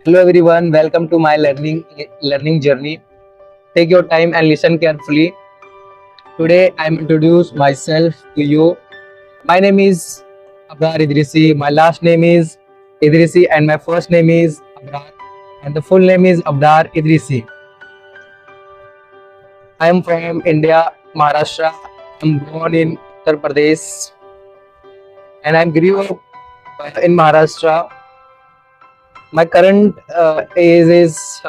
Hello everyone, welcome to my learning journey. Take your time and listen carefully. Today I am introduce myself to you. My name is Abrar Idrisi. My last name is Idrisi and my first name is Abrar and the full name is Abrar Idrisi. I am from India, Maharashtra. I am born in Uttar Pradesh and I grew up in Maharashtra. My current age is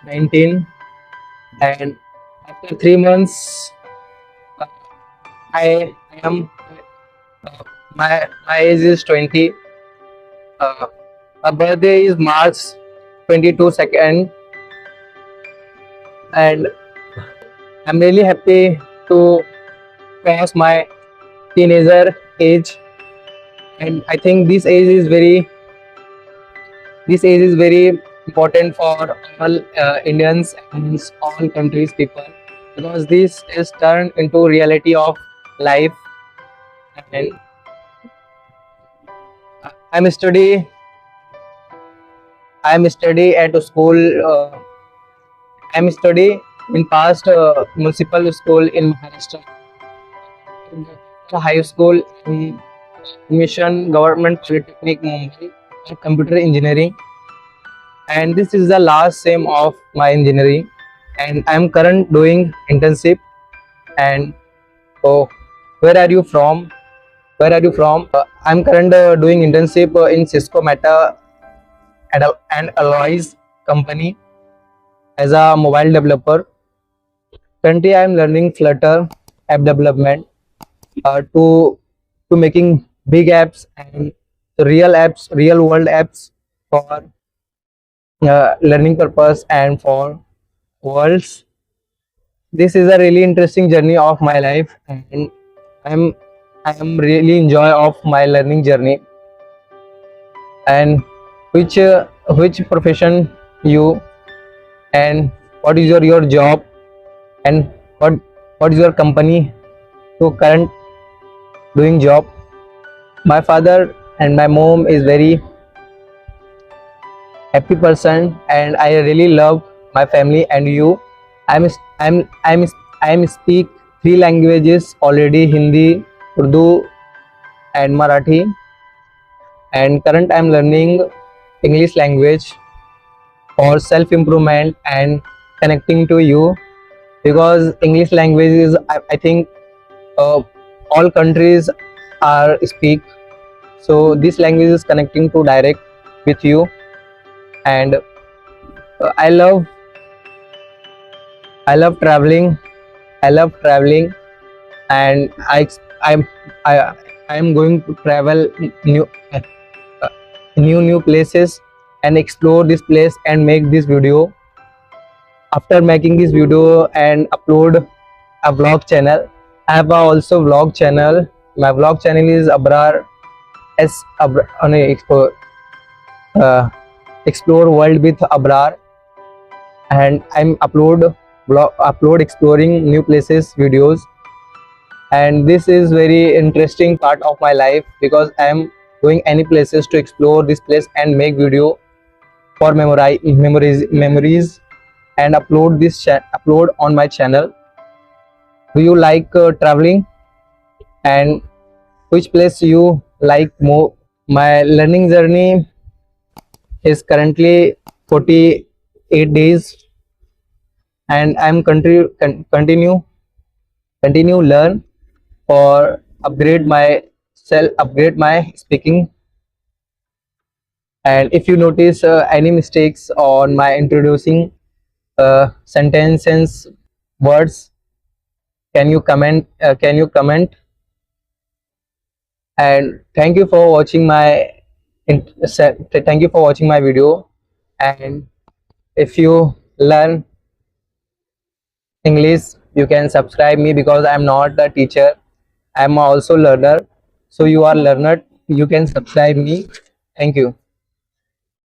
19 and after 3 months uh, I am my age is 20. My birthday is March 22 second and I'm really happy to cross my teenager age, and I think this age is very important for all Indians and all countries people, because this is turned into reality of life. And I'm study I'm study at a school. I'm study in past municipal school in Maharashtra, high school in Mission Government Polytechnic Mumbai for computer engineering, and this is the last sem of my engineering, and I'm current doing internship. And oh, where are you from? Where are you from? I'm current doing internship in Cisco Meta and Alloys company as a mobile developer. Currently, I'm learning Flutter app development to making big apps and real world apps for learning purpose and for worlds. This is a really interesting journey of my life, and I'm I am really enjoy of my learning journey. And which profession you, and what is your job, and what is your company to current doing job. My father and my mom is very happy person, and I really love my family and you. I'm I'm I'm I'm speak three languages already: Hindi, Urdu, and Marathi. And current I'm learning English language for self improvement and connecting to you, because English language is I think uh, all countries are speak. So this language is connecting to direct with you, and I love I love traveling. I love traveling, and I'm I I am going to travel new uh, new places and explore this place and make this video. After making this video and upload a vlog channel, I have also vlog channel. My vlog channel is Abrar S Abrar, uh, explore world with Abrar, and I'm upload exploring new places videos. And this is very interesting part of my life, because I am going any places to explore this place and make video for memories and upload on my channel. Do you like traveling, and which place you like more? My learning journey is currently 48 days, and I'm continue learn or upgrade my speaking. And if you notice any mistakes on my introducing sentences, words, can you comment? And thank you for watching my thank you for watching my video. And if you learn English, you can subscribe me, because I'm not a teacher, I'm also learner. So you are learner, you can subscribe me. Thank you.